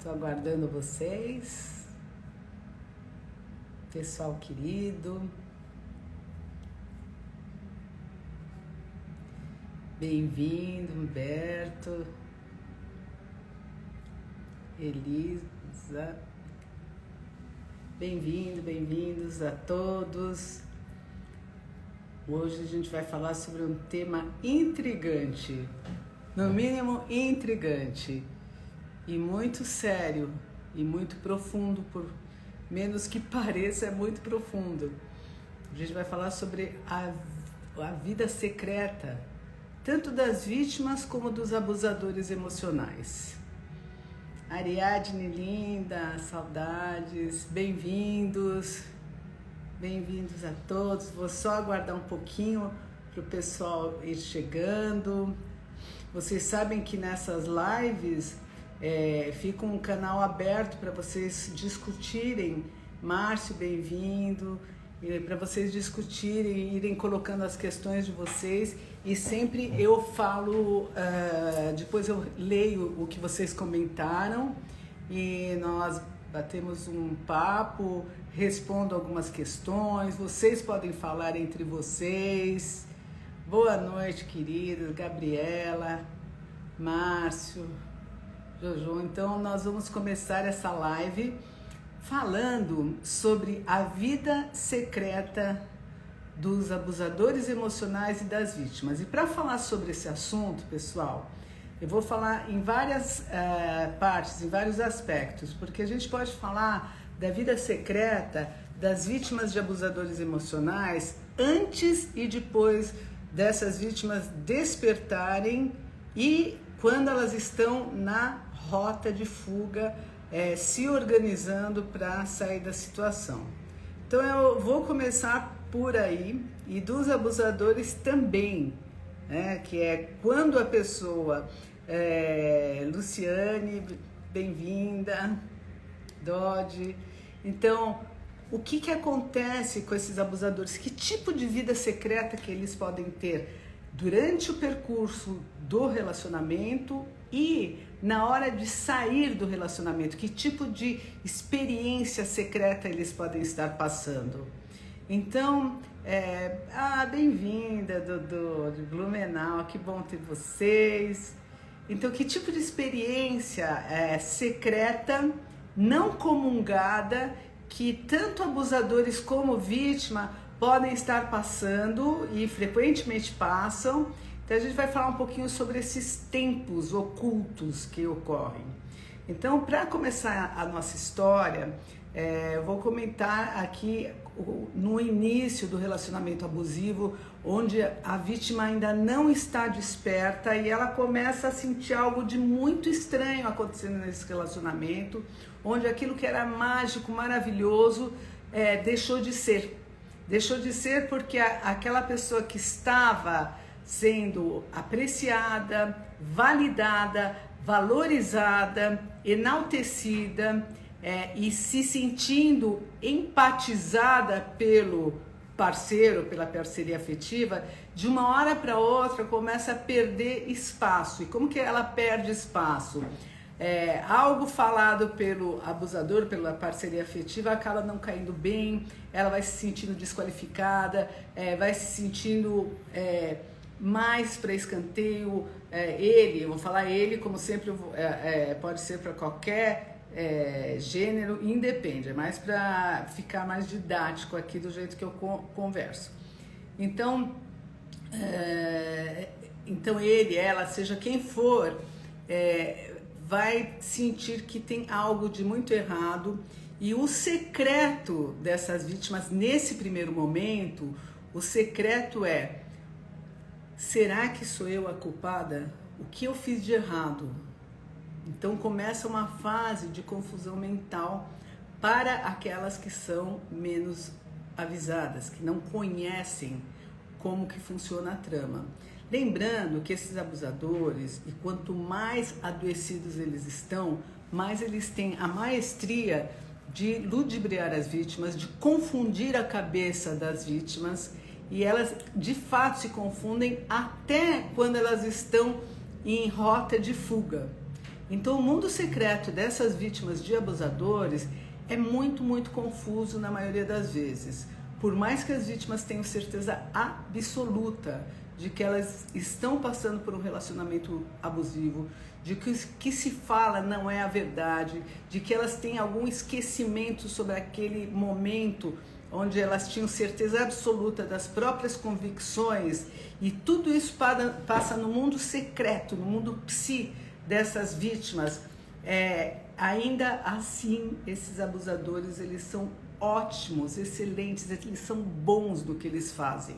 Estou aguardando vocês, pessoal querido. Bem-vindo, Humberto, Elisa. Bem-vindos a todos. Hoje a gente vai falar sobre um tema intrigante, no mínimo intrigante, e muito sério e muito profundo, por menos que pareça, é muito profundo. A gente vai falar sobre a vida secreta, tanto das vítimas como dos abusadores emocionais. Ariadne linda, saudades, bem-vindos a todos. Vou só aguardar um pouquinho para o pessoal ir chegando. Vocês sabem que nessas lives fica um canal aberto para vocês discutirem. Márcio, bem-vindo. Para vocês discutirem, irem colocando as questões de vocês, e sempre eu falo, depois eu leio o que vocês comentaram e nós batemos um papo, respondo algumas questões, vocês podem falar entre vocês. Boa noite, queridos, Gabriela, Márcio, Jojo. Então nós vamos começar essa live falando sobre a vida secreta dos abusadores emocionais e das vítimas. E para falar sobre esse assunto, pessoal, eu vou falar em várias partes, em vários aspectos, porque a gente pode falar da vida secreta das vítimas de abusadores emocionais antes e depois dessas vítimas despertarem e quando elas estão na rota de fuga, se organizando para sair da situação. Então eu vou começar por aí, e dos abusadores também, né? Que é quando a pessoa, Luciane, bem-vinda, Dodge. Então, o que acontece com esses abusadores? Que tipo de vida secreta que eles podem ter durante o percurso do relacionamento e na hora de sair do relacionamento? Que tipo de experiência secreta eles podem estar passando? Então, bem-vinda, Dodô, de Blumenau, que bom ter vocês. Então, que tipo de experiência secreta, não comungada, que tanto abusadores como vítima podem estar passando e frequentemente passam? Então a gente vai falar um pouquinho sobre esses tempos ocultos que ocorrem. Então, para começar a nossa história, eu vou comentar aqui no início do relacionamento abusivo, onde a vítima ainda não está desperta e ela começa a sentir algo de muito estranho acontecendo nesse relacionamento, onde aquilo que era mágico, maravilhoso, deixou de ser. Deixou de ser porque aquela pessoa que estava sendo apreciada, validada, valorizada, enaltecida e se sentindo empatizada pelo parceiro, pela parceria afetiva, de uma hora para outra começa a perder espaço. E como que ela perde espaço? Algo falado pelo abusador, pela parceria afetiva, acaba não caindo bem, ela vai se sentindo desqualificada, vai se sentindo mais para escanteio. Eu vou falar ele, como sempre, pode ser para qualquer gênero, independe, é mais para ficar mais didático aqui do jeito que eu converso. Então, ele, ela, seja quem for, vai sentir que tem algo de muito errado, e o secreto dessas vítimas nesse primeiro momento, o secreto é: será que sou eu a culpada? O que eu fiz de errado? Então começa uma fase de confusão mental para aquelas que são menos avisadas, que não conhecem como que funciona a trama. Lembrando que esses abusadores, e quanto mais adoecidos eles estão, mais eles têm a maestria de ludibriar as vítimas, de confundir a cabeça das vítimas, e elas de fato se confundem até quando elas estão em rota de fuga. Então o mundo secreto dessas vítimas de abusadores é muito, muito confuso na maioria das vezes. Por mais que as vítimas tenham certeza absoluta de que elas estão passando por um relacionamento abusivo, de que o que se fala não é a verdade, de que elas têm algum esquecimento sobre aquele momento onde elas tinham certeza absoluta das próprias convicções, e tudo isso passa no mundo secreto, no mundo psi dessas vítimas. Ainda assim, esses abusadores, eles são ótimos, excelentes, eles são bons no que eles fazem.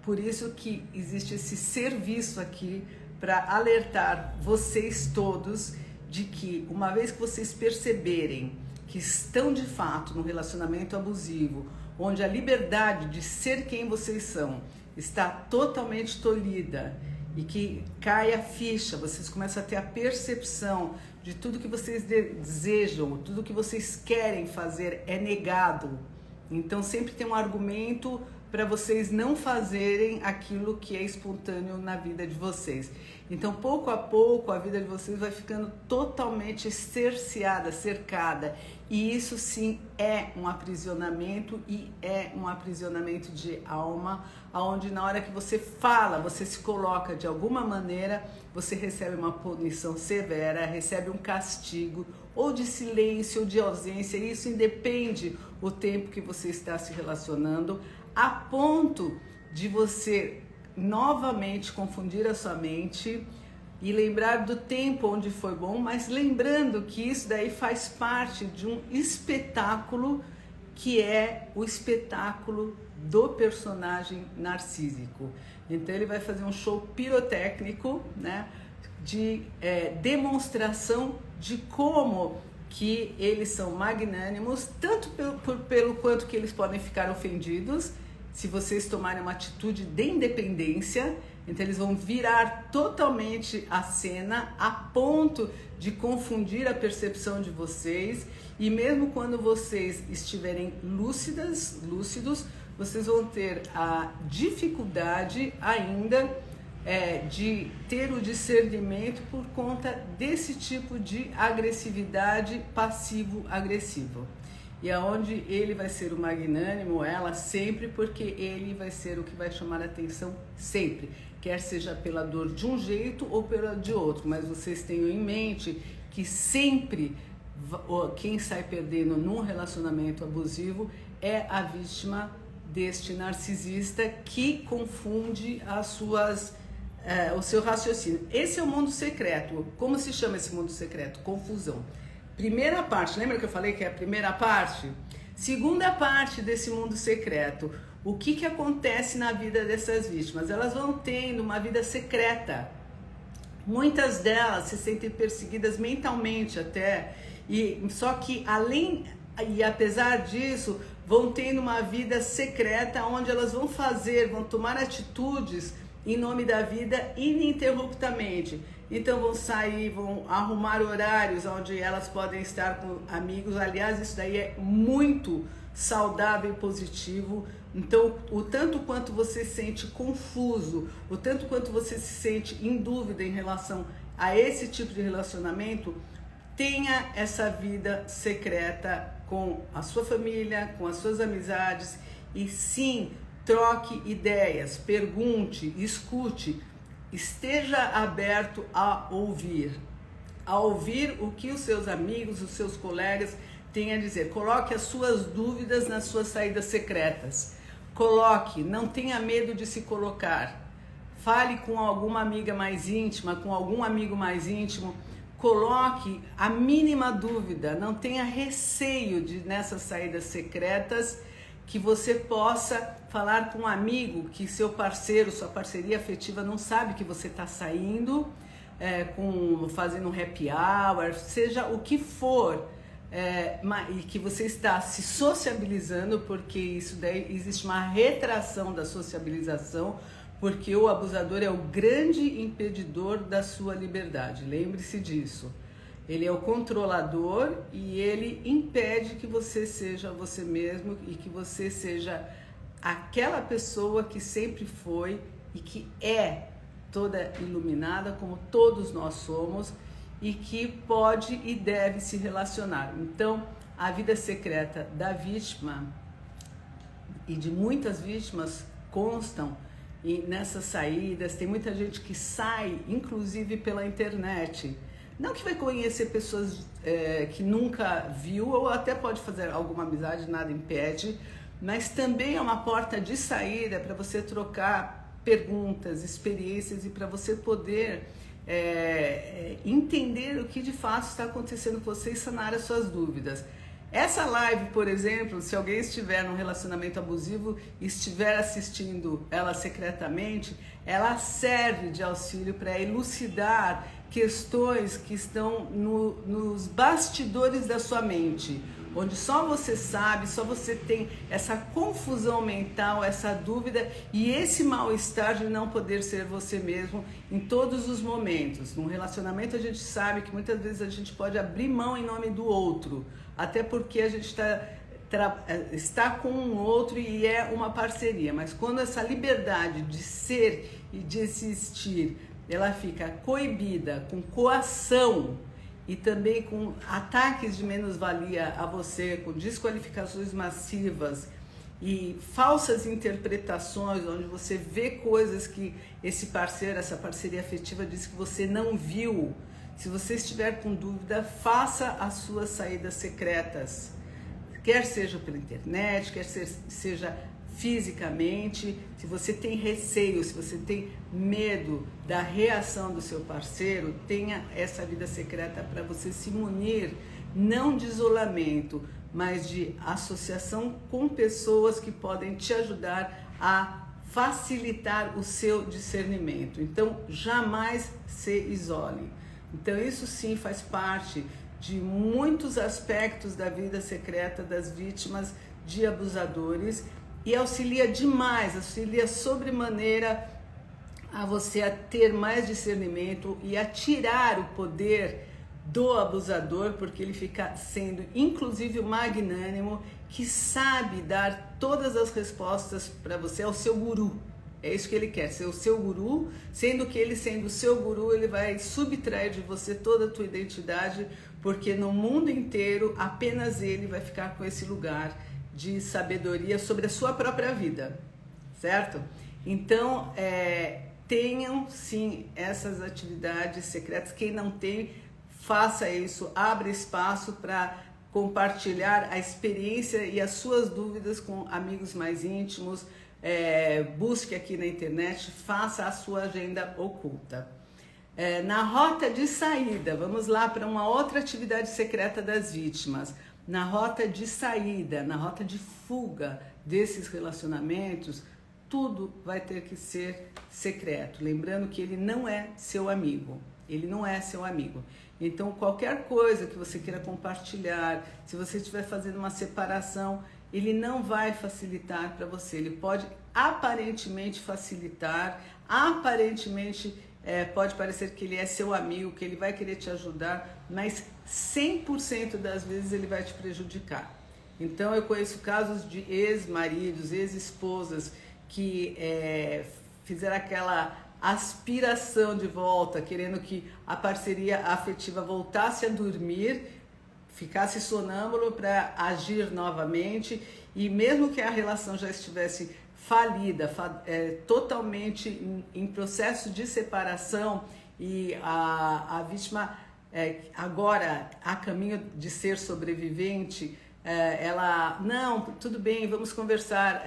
Por isso que existe esse serviço aqui para alertar vocês todos de que, uma vez que vocês perceberem que estão de fato num relacionamento abusivo, onde a liberdade de ser quem vocês são está totalmente tolhida e que cai a ficha, vocês começam a ter a percepção de tudo que vocês desejam, tudo que vocês querem fazer é negado. Então sempre tem um argumento para vocês não fazerem aquilo que é espontâneo na vida de vocês. Então, pouco a pouco, a vida de vocês vai ficando totalmente cerceada, cercada. E isso sim é um aprisionamento, e é um aprisionamento de alma, onde na hora que você fala, você se coloca de alguma maneira, você recebe uma punição severa, recebe um castigo, ou de silêncio, ou de ausência. Isso independe o tempo que você está se relacionando, a ponto de você novamente confundir a sua mente e lembrar do tempo onde foi bom, mas lembrando que isso daí faz parte de um espetáculo, que é o espetáculo do personagem narcísico. Então ele vai fazer um show pirotécnico, né, de demonstração de como que eles são magnânimos, tanto pelo quanto que eles podem ficar ofendidos se vocês tomarem uma atitude de independência. Então eles vão virar totalmente a cena a ponto de confundir a percepção de vocês, e mesmo quando vocês estiverem lúcidos, vocês vão ter a dificuldade ainda de ter o discernimento por conta desse tipo de agressividade passivo-agressiva. E aonde ele vai ser o magnânimo, ela sempre, porque ele vai ser o que vai chamar a atenção sempre, quer seja pela dor de um jeito ou pela de outro, mas vocês tenham em mente que sempre quem sai perdendo num relacionamento abusivo é a vítima deste narcisista, que confunde o seu raciocínio. Esse é o mundo secreto. Como se chama esse mundo secreto? Confusão. Primeira parte, lembra que eu falei que é a primeira parte? Segunda parte desse mundo secreto. O que acontece na vida dessas vítimas? Elas vão tendo uma vida secreta. Muitas delas se sentem perseguidas mentalmente até, só que apesar disso, vão tendo uma vida secreta onde elas vão tomar atitudes em nome da vida ininterruptamente. Então vão sair, vão arrumar horários onde elas podem estar com amigos. Aliás, isso daí é muito saudável e positivo. Então, o tanto quanto você se sente confuso, o tanto quanto você se sente em dúvida em relação a esse tipo de relacionamento, tenha essa vida secreta com a sua família, com as suas amizades, e sim, troque ideias, pergunte, escute, esteja aberto a ouvir o que os seus amigos, os seus colegas têm a dizer. Coloque as suas dúvidas nas suas saídas secretas. Não tenha medo de se colocar. Fale com alguma amiga mais íntima, com algum amigo mais íntimo. Coloque a mínima dúvida, não tenha receio nessas saídas secretas, que você possa falar com um amigo que seu parceiro, sua parceria afetiva não sabe que você está saindo, fazendo um happy hour, seja o que for, e que você está se sociabilizando, porque isso daí existe uma retração da sociabilização, porque o abusador é o grande impedidor da sua liberdade, lembre-se disso. Ele é o controlador e ele impede que você seja você mesmo e que você seja aquela pessoa que sempre foi e que é toda iluminada, como todos nós somos, e que pode e deve se relacionar. Então, a vida secreta da vítima e de muitas vítimas constam nessas saídas. Tem muita gente que sai, inclusive pela internet. Não que vai conhecer pessoas que nunca viu, ou até pode fazer alguma amizade, nada impede, mas também é uma porta de saída para você trocar perguntas, experiências e para você poder entender o que de fato está acontecendo com você e sanar as suas dúvidas. Essa live, por exemplo, se alguém estiver num relacionamento abusivo e estiver assistindo ela secretamente, ela serve de auxílio para elucidar questões que estão nos bastidores da sua mente, onde só você sabe, só você tem essa confusão mental, essa dúvida e esse mal-estar de não poder ser você mesmo em todos os momentos. Num relacionamento a gente sabe que muitas vezes a gente pode abrir mão em nome do outro, até porque a gente está com um outro e é uma parceria, mas quando essa liberdade de ser e de existir, ela fica coibida, com coação e também com ataques de menos-valia a você, com desqualificações massivas e falsas interpretações, onde você vê coisas que esse parceiro, essa parceria afetiva diz que você não viu. Se você estiver com dúvida, faça as suas saídas secretas, quer seja pela internet, quer seja fisicamente. Se você tem receio, se você tem medo da reação do seu parceiro, tenha essa vida secreta para você se munir, não de isolamento, mas de associação com pessoas que podem te ajudar a facilitar o seu discernimento. Então, jamais se isole. Então, isso sim faz parte de muitos aspectos da vida secreta das vítimas de abusadores e auxilia demais, auxilia sobremaneira a você a ter mais discernimento e a tirar o poder do abusador, porque ele fica sendo inclusive o magnânimo que sabe dar todas as respostas para você, é o seu guru. É isso que ele quer, ser o seu guru, sendo que ele sendo o seu guru, ele vai subtrair de você toda a tua identidade, porque no mundo inteiro apenas ele vai ficar com esse lugar de sabedoria sobre a sua própria vida, certo? Então, tenham sim essas atividades secretas. Quem não tem, faça isso, abra espaço para compartilhar a experiência e as suas dúvidas com amigos mais íntimos. Busque aqui na internet, faça a sua agenda oculta. Na rota de saída, vamos lá para uma outra atividade secreta das vítimas. Na rota de saída, na rota de fuga desses relacionamentos, tudo vai ter que ser secreto. Lembrando que ele não é seu amigo. Ele não é seu amigo. Então, qualquer coisa que você queira compartilhar, se você estiver fazendo uma separação, ele não vai facilitar para você. Ele pode aparentemente facilitar, aparentemente pode parecer que ele é seu amigo, que ele vai querer te ajudar, mas 100% das vezes ele vai te prejudicar. Então, eu conheço casos de ex-maridos, ex-esposas que fizeram aquela aspiração de volta, querendo que a parceria afetiva voltasse a dormir, ficasse sonâmbulo para agir novamente, e mesmo que a relação já estivesse falida, totalmente em processo de separação, e a vítima agora a caminho de ser sobrevivente, ela, não, tudo bem, vamos conversar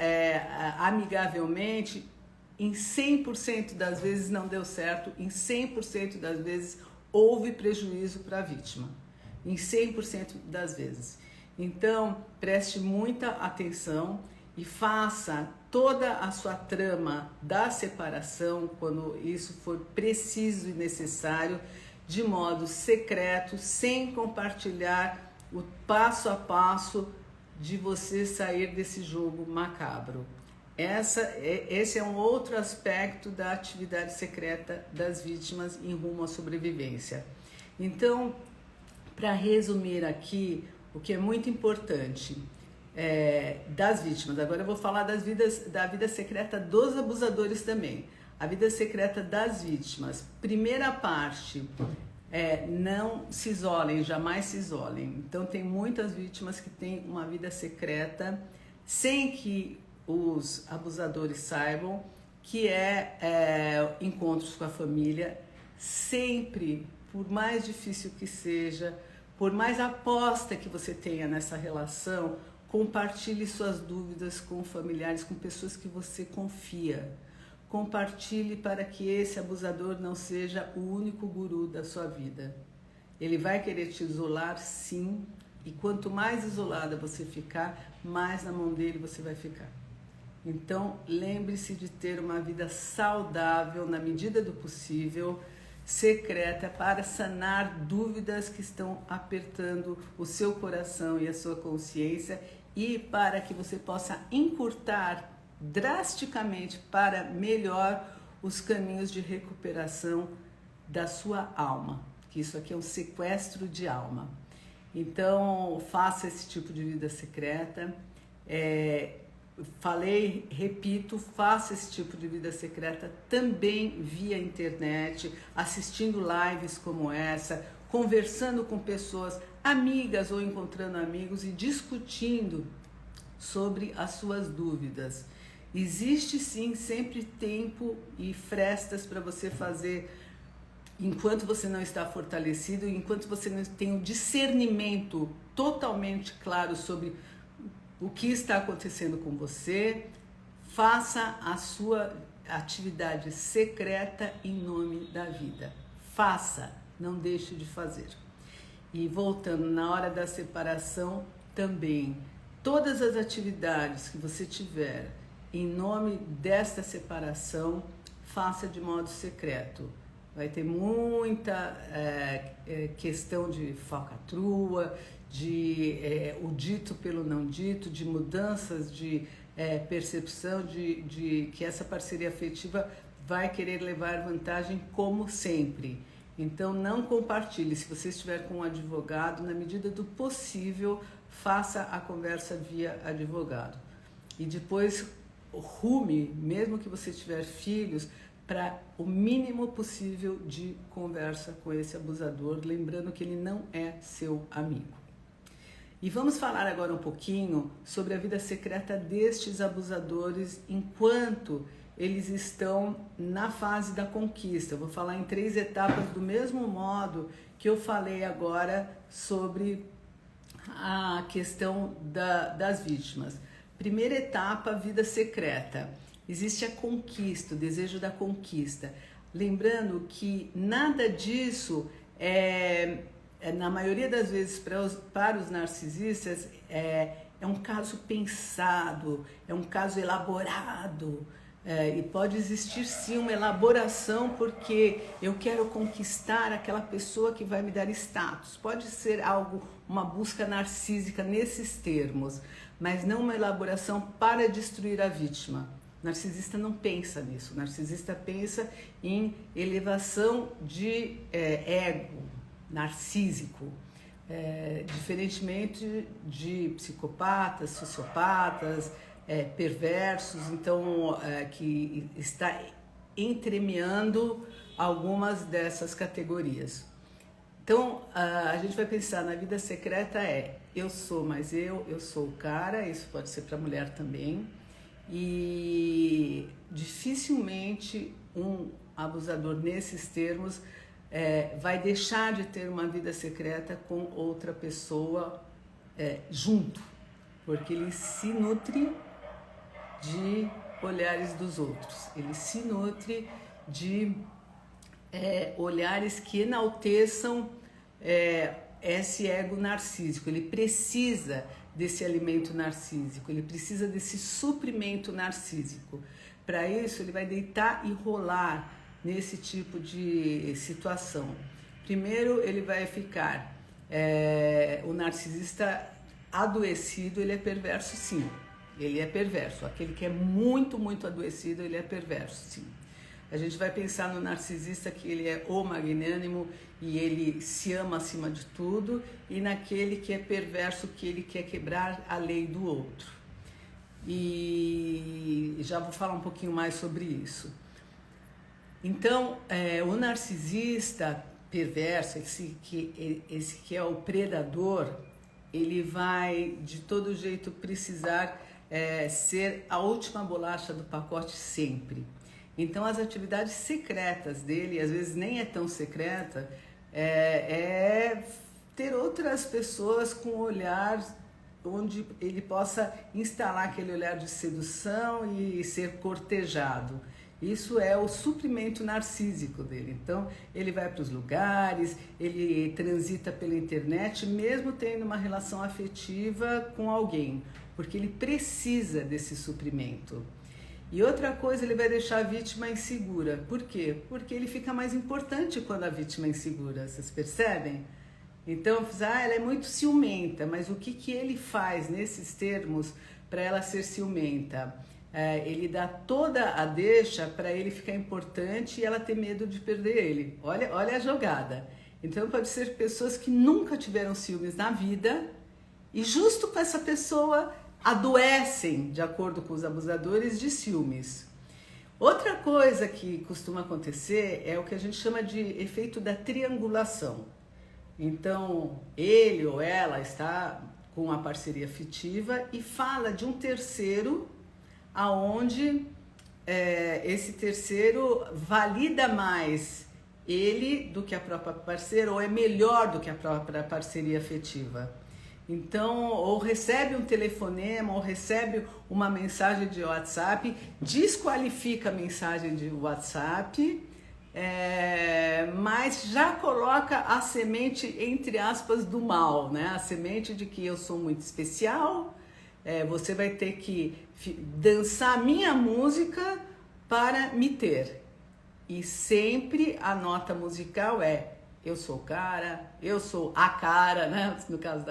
amigavelmente. Em 100% das vezes não deu certo, em 100% das vezes houve prejuízo para a vítima, em 100% das vezes. Então, preste muita atenção e faça toda a sua trama da separação, quando isso for preciso e necessário, de modo secreto, sem compartilhar o passo a passo de você sair desse jogo macabro. Esse é um outro aspecto da atividade secreta das vítimas em rumo à sobrevivência. Então, para resumir aqui, o que é muito importante das vítimas, agora eu vou falar da vida secreta dos abusadores também. A vida secreta das vítimas, primeira parte, não se isolem, jamais se isolem. Então tem muitas vítimas que têm uma vida secreta sem que os abusadores saibam, que encontros com a família, sempre, por mais difícil que seja, por mais aposta que você tenha nessa relação, compartilhe suas dúvidas com familiares, com pessoas que você confia. Compartilhe para que esse abusador não seja o único guru da sua vida. Ele vai querer te isolar, sim, e quanto mais isolada você ficar, mais na mão dele você vai ficar. Então, lembre-se de ter uma vida saudável, na medida do possível, secreta, para sanar dúvidas que estão apertando o seu coração e a sua consciência, e para que você possa encurtar drasticamente para melhor os caminhos de recuperação da sua alma, que isso aqui é um sequestro de alma. Então, faça esse tipo de vida secreta. Falei, repito, faça esse tipo de vida secreta também via internet, assistindo lives como essa, conversando com pessoas amigas ou encontrando amigos e discutindo sobre as suas dúvidas. Existe sim sempre tempo e frestas para você fazer enquanto você não está fortalecido, enquanto você não tem o discernimento totalmente claro sobre o que está acontecendo com você. Faça a sua atividade secreta em nome da vida. Faça, não deixe de fazer. E voltando, na hora da separação também, todas as atividades que você tiver em nome desta separação, faça de modo secreto. Vai ter muita questão de falcatrua, de o dito pelo não dito, de mudanças de percepção, de que essa parceria afetiva vai querer levar vantagem como sempre. Então não compartilhe. Se você estiver com um advogado, na medida do possível, faça a conversa via advogado. E depois rume, mesmo que você tiver filhos, para o mínimo possível de conversa com esse abusador, lembrando que ele não é seu amigo. E vamos falar agora um pouquinho sobre a vida secreta destes abusadores enquanto eles estão na fase da conquista. Eu vou falar em 3 etapas do mesmo modo que eu falei agora sobre a questão das vítimas. Primeira etapa, vida secreta. Existe a conquista, o desejo da conquista. Lembrando que nada disso na maioria das vezes, para os narcisistas, é um caso pensado, é um caso elaborado. E pode existir sim uma elaboração porque eu quero conquistar aquela pessoa que vai me dar status. Pode ser algo, uma busca narcísica nesses termos, mas não uma elaboração para destruir a vítima. O narcisista não pensa nisso. O narcisista pensa em elevação de ego narcísico, diferentemente de psicopatas, sociopatas, perversos, então que está entremeando algumas dessas categorias. Então a gente vai pensar na vida secreta eu sou, mas eu sou o cara, isso pode ser para a mulher também, e dificilmente um abusador nesses termos vai deixar de ter uma vida secreta com outra pessoa junto, porque ele se nutre de olhares dos outros, ele se nutre de olhares que enalteçam esse ego narcísico. Ele precisa desse alimento narcísico, ele precisa desse suprimento narcísico. Para isso ele vai deitar e rolar nesse tipo de situação. Primeiro ele vai ficar o narcisista adoecido, ele é perverso sim, ele é perverso. Aquele que é muito, muito adoecido, ele é perverso sim. A gente vai pensar no narcisista que ele é o magnânimo e ele se ama acima de tudo, e naquele que é perverso, que ele quer quebrar a lei do outro. E já vou falar um pouquinho mais sobre isso. Então, o narcisista, perverso, esse que é o predador, ele vai de todo jeito precisar ser a última bolacha do pacote sempre. Então as atividades secretas dele, às vezes nem é tão secreta, é ter outras pessoas com olhar onde ele possa instalar aquele olhar de sedução e ser cortejado. Isso é o suprimento narcísico dele. Então, ele vai para os lugares, ele transita pela internet, mesmo tendo uma relação afetiva com alguém, porque ele precisa desse suprimento. E outra coisa, ele vai deixar a vítima insegura. Por quê? Porque ele fica mais importante quando a vítima é insegura. Vocês percebem? Então, ela é muito ciumenta, mas o que ele faz nesses termos para ela ser ciumenta? Ele dá toda a deixa para ele ficar importante e ela ter medo de perder ele. Olha a jogada. Então pode ser pessoas que nunca tiveram ciúmes na vida e justo com essa pessoa adoecem, de acordo com os abusadores, de ciúmes. Outra coisa que costuma acontecer é o que a gente chama de efeito da triangulação. Então ele ou ela está com uma parceria afetiva e fala de um terceiro aonde esse terceiro valida mais ele do que a própria parceira, ou é melhor do que a própria parceria afetiva. Então, ou recebe um telefonema, ou recebe uma mensagem de WhatsApp, desqualifica a mensagem de WhatsApp, mas já coloca a semente, entre aspas, do mal, né? A semente de que eu sou muito especial, você vai ter que dançar a minha música para me ter. E sempre a nota musical é eu sou o cara, eu sou a cara, né? No caso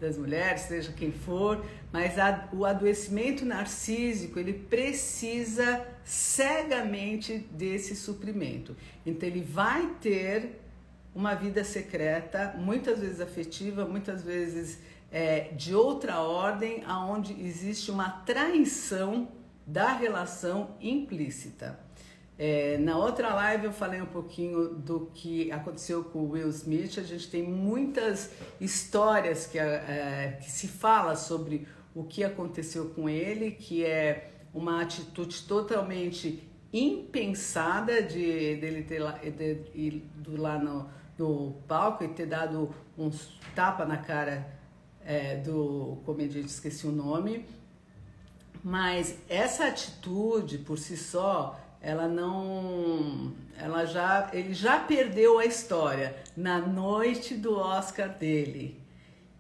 das mulheres, seja quem for, mas o adoecimento narcísico, ele precisa cegamente desse suprimento. Então ele vai ter uma vida secreta, muitas vezes afetiva, muitas vezes de outra ordem, onde existe uma traição da relação implícita. Na outra live eu falei um pouquinho do que aconteceu com o Will Smith. A gente tem muitas histórias que se fala sobre o que aconteceu com ele, que é uma atitude totalmente impensada dele ter ido lá no palco e ter dado uns tapa na cara do comediante, esqueci o nome, mas essa atitude por si só, ele já perdeu a história na noite do Oscar dele.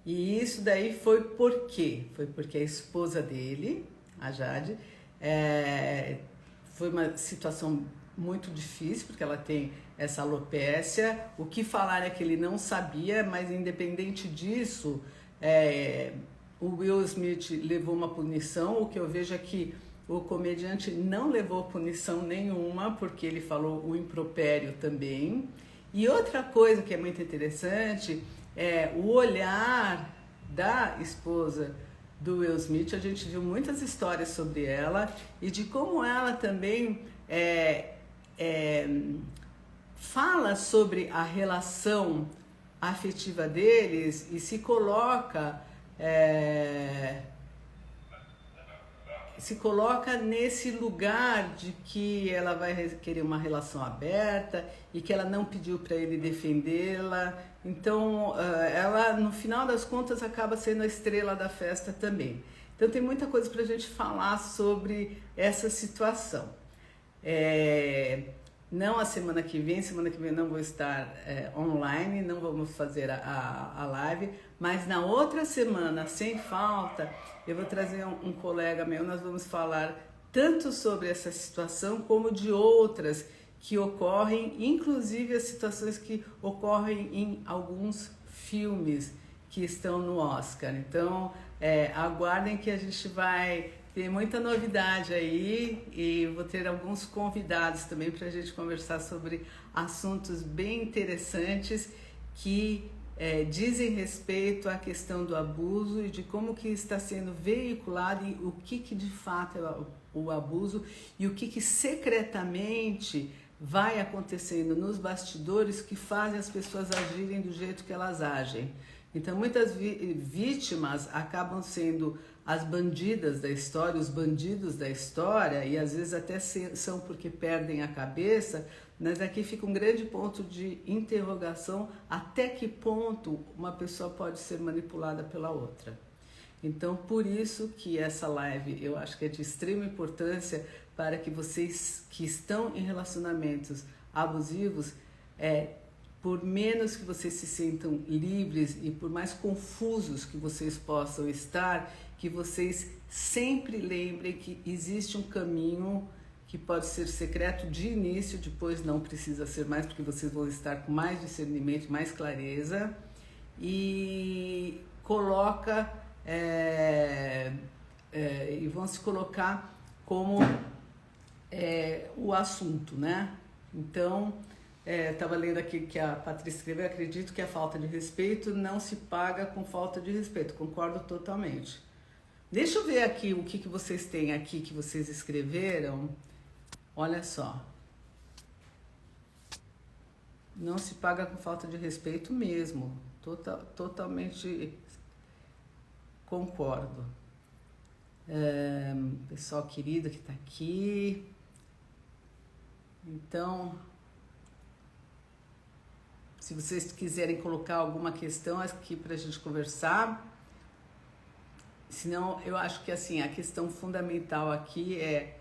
E isso daí foi por quê? Foi porque a esposa dele, a Jade, foi uma situação muito difícil, porque ela tem essa alopécia. O que falar é que ele não sabia, mas independente disso, o Will Smith levou uma punição. O que eu vejo é que o comediante não levou punição nenhuma, porque ele falou o impropério também. E outra coisa que é muito interessante é o olhar da esposa do Will Smith. A gente viu muitas histórias sobre ela e de como ela também fala sobre a relação afetiva deles e se coloca nesse lugar de que ela vai querer uma relação aberta e que ela não pediu para ele defendê-la. Então, ela, no final das contas, acaba sendo a estrela da festa também. Então, tem muita coisa para a gente falar sobre essa situação. Não a semana que vem eu não vou estar online, não vamos fazer a live, mas na outra semana, sem falta, eu vou trazer um colega meu, nós vamos falar tanto sobre essa situação como de outras que ocorrem, inclusive as situações que ocorrem em alguns filmes que estão no Oscar. Então, aguardem que a gente vai ter muita novidade aí e vou ter alguns convidados também para a gente conversar sobre assuntos bem interessantes que dizem respeito à questão do abuso e de como que está sendo veiculado e o que de fato é o abuso e o que secretamente vai acontecendo nos bastidores que fazem as pessoas agirem do jeito que elas agem. Então, muitas vítimas acabam sendo as bandidas da história, os bandidos da história, e às vezes até são porque perdem a cabeça, mas aqui fica um grande ponto de interrogação: até que ponto uma pessoa pode ser manipulada pela outra. Então, por isso que essa live eu acho que é de extrema importância para que vocês que estão em relacionamentos abusivos, por menos que vocês se sintam livres e por mais confusos que vocês possam estar, que vocês sempre lembrem que existe um caminho que pode ser secreto de início, depois não precisa ser mais, porque vocês vão estar com mais discernimento, mais clareza, e coloca... e vão se colocar como o assunto, né? Então, estava lendo aqui que a Patrícia escreveu: acredito que a falta de respeito não se paga com falta de respeito. Concordo totalmente. Deixa eu ver aqui o que vocês têm aqui que vocês escreveram. Olha só. Não se paga com falta de respeito mesmo. Totalmente concordo. Pessoal querido que está aqui. Então, se vocês quiserem colocar alguma questão aqui para a gente conversar, senão eu acho que assim, a questão fundamental aqui é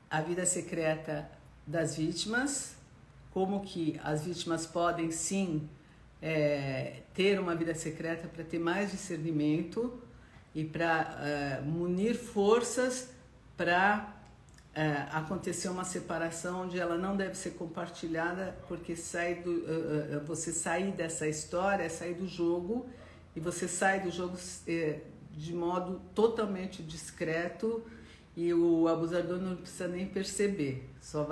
a vida secreta das vítimas, como que as vítimas podem sim ter uma vida secreta para ter mais discernimento e para munir forças para acontecer uma separação onde ela não deve ser compartilhada, porque você sair dessa história, sair do jogo, e você sai do jogo de modo totalmente discreto, e o abusador não precisa nem perceber, só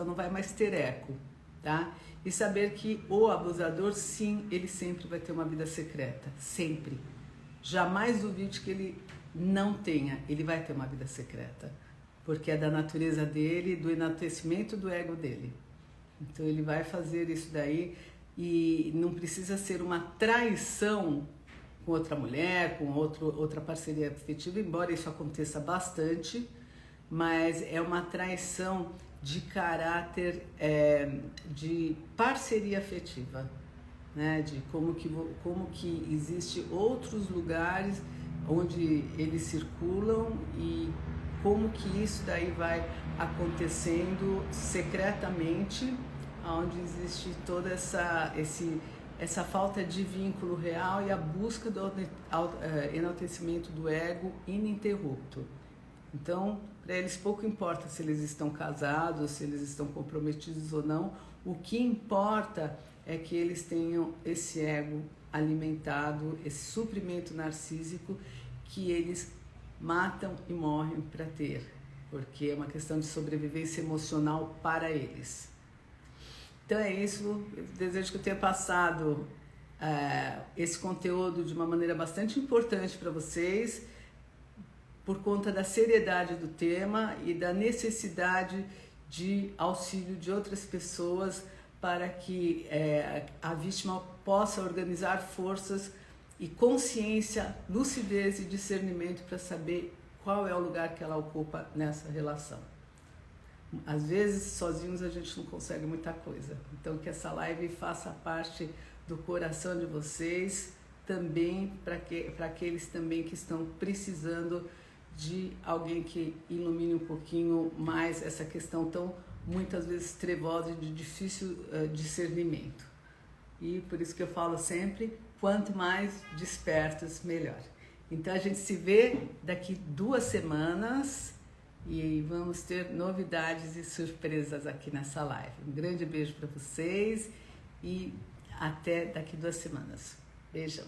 não vai mais ter eco, tá? E saber que o abusador, sim, ele sempre vai ter uma vida secreta, sempre. Jamais duvide que ele não tenha, ele vai ter uma vida secreta, porque é da natureza dele, do enaltecimento do ego dele. Então ele vai fazer isso daí, e não precisa ser uma traição com outra mulher, com outra parceria afetiva, embora isso aconteça bastante, mas é uma traição de caráter, de parceria afetiva, né? De como que existe outros lugares onde eles circulam e como que isso daí vai acontecendo secretamente, onde existe toda essa falta de vínculo real e a busca do enaltecimento do ego ininterrupto. Então, para eles pouco importa se eles estão casados, se eles estão comprometidos ou não, o que importa é que eles tenham esse ego alimentado, esse suprimento narcísico que eles matam e morrem para ter, porque é uma questão de sobrevivência emocional para eles. Então é isso, eu desejo que eu tenha passado esse conteúdo de uma maneira bastante importante para vocês, por conta da seriedade do tema e da necessidade de auxílio de outras pessoas para que a vítima possa organizar forças e consciência, lucidez e discernimento para saber qual é o lugar que ela ocupa nessa relação. Às vezes, sozinhos a gente não consegue muita coisa. Então, que essa live faça parte do coração de vocês, também para aqueles também que estão precisando de alguém que ilumine um pouquinho mais essa questão tão, muitas vezes, trevosa e de difícil discernimento. E por isso que eu falo sempre, quanto mais despertos, melhor. Então, a gente se vê daqui 2 semanas e vamos ter novidades e surpresas aqui nessa live. Um grande beijo para vocês e até daqui 2 semanas. Beijão.